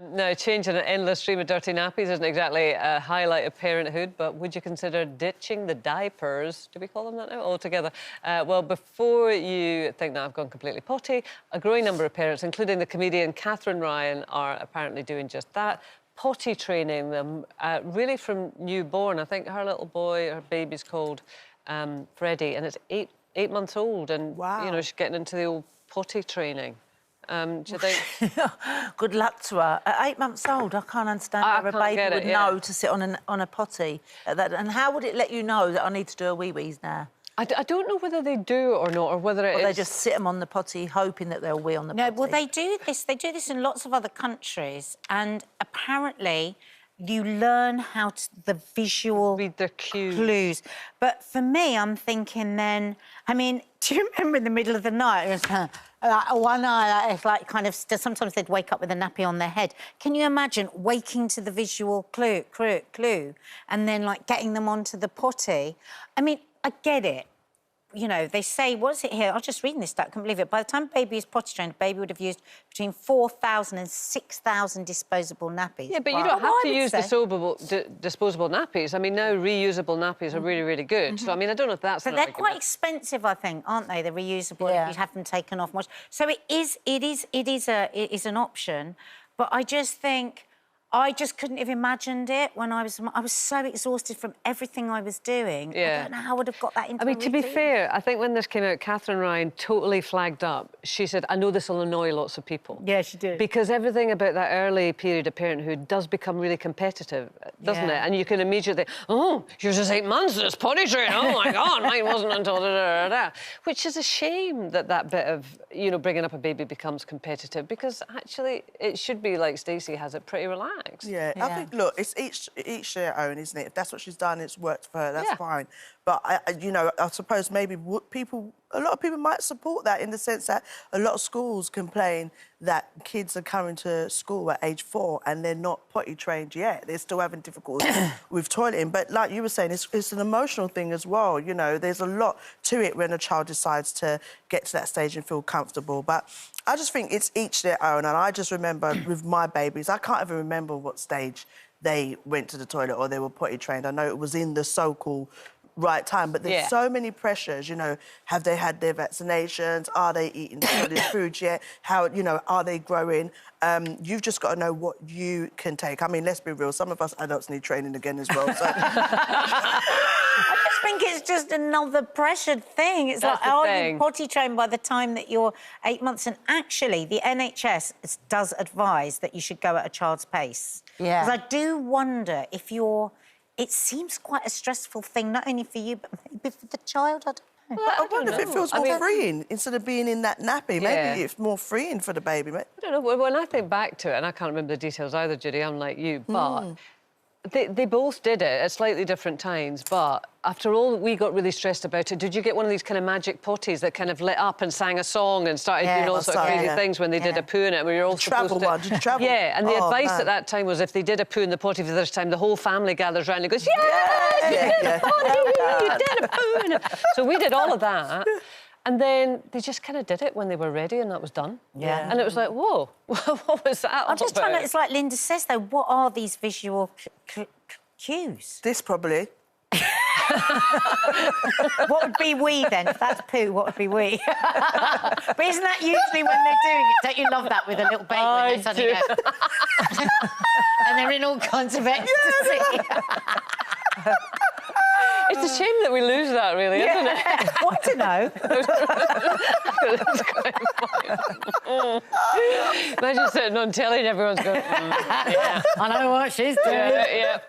No, changing an endless stream of dirty nappies isn't exactly a highlight of parenthood, but would you consider ditching the diapers? Do we call them that now? Altogether. Well, before you think that I've gone completely potty, a growing number of parents, including the comedian Katherine Ryan, are apparently doing just that. Potty training them, really from newborn. I think her little boy, her baby's called Freddy, and it's eight months old, and wow. You know, she's getting into the old potty training. Do you think? Good luck to her. At 8 months old, I can't understand how a baby would know to sit on a potty. And how would it let you know that I need to do a wee-wees now? I don't know whether they do or not, or whether it is... they just sit them on the potty, hoping that they'll wee on the potty. No, well, they do this. They do this in lots of other countries, and apparently you learn how to... the visual... read the clues. But for me, I'm thinking then... I mean, do you remember in the middle of the night, it was, like, one eye, it's like kind of... sometimes they'd wake up with a nappy on their head. Can you imagine waking to the visual clue and then, like, getting them onto the potty? I mean, I get it. You know, they say, what is it here? I was just reading this stat, I couldn't believe it. By the time baby is potty trained, baby would have used between 4,000 and 6,000 disposable nappies. Yeah, but you don't have to use disposable nappies. I mean, now reusable nappies are really, really good. So, I mean, I don't know if that's... But they're quite expensive, I think, aren't they? The reusable, if you have them taken off much. So it is an option, but I just think... I just couldn't have imagined it when I was so exhausted from everything I was doing. Yeah. I don't know how I would have got that into I mean, to be fair, I think when this came out, Katherine Ryan totally flagged up. She said, I know this will annoy lots of people. Yeah, she did. Because everything about that early period of parenthood does become really competitive, doesn't it? And you can immediately, oh, she was just 8 months in this potty train. Oh, my God, mine wasn't until da-da-da-da. Which is a shame that that bit of, you know, bringing up a baby becomes competitive, because actually it should be, like Stacey has it, pretty relaxed. Yeah, I think, look, it's each their own, isn't it? If that's what she's done, it's worked for her, that's fine. But, you know, I suppose maybe a lot of people might support that in the sense that a lot of schools complain that kids are coming to school at age 4 and they're not potty trained yet. They're still having difficulty with toileting. But like you were saying, it's an emotional thing as well, you know. There's a lot to it when a child decides to get to that stage and feel comfortable. But I just think it's each their own. And I just remember with my babies, I can't even remember what stage they went to the toilet or they were potty trained. I know it was in the so-called right time, but there's so many pressures, you know. Have they had their vaccinations? Are they eating solid food yet? How, you know, are they growing? You've just got to know what you can take. I mean, let's be real, some of us adults need training again as well, so... I just think it's just another pressured thing. It's like, are you potty trained by the time that you're 8 months? And actually, the NHS does advise that you should go at a child's pace. Yeah. Because I do wonder if you're... It seems quite a stressful thing, not only for you, but maybe for the child. I don't know. Well, I wonder if it feels more freeing instead of being in that nappy. Maybe it's more freeing for the baby. I don't know. When I think back to it, and I can't remember the details either, Judy, I'm like you, but they both did it at slightly different times, but after all, we got really stressed about it. Did you get one of these kind of magic potties that kind of lit up and sang a song and started doing all sorts of crazy things when they did a poo in it? We were all supposed to... Did you travel? Yeah, and the advice at that time was if they did a poo in the potty for the first time, the whole family gathers around and goes, yes, you did a potty, you did a poo in it. So we did all of that. And then they just kind of did it when they were ready, and that was done. Yeah. And it was like, whoa, what was that? I'm just trying to... It's like Linda says, though, what are these visual cues? This probably. What would be wee, then? If that's poo, what would be wee? But isn't that usually when they're doing it? Don't you love that with a little baby? I do. And they're in all kinds of ecstasy. It's a shame that we lose that, really, isn't it? Want to know? That's quite funny. Imagine sitting on telly and everyone's going, yeah. I know what she's doing. Yeah.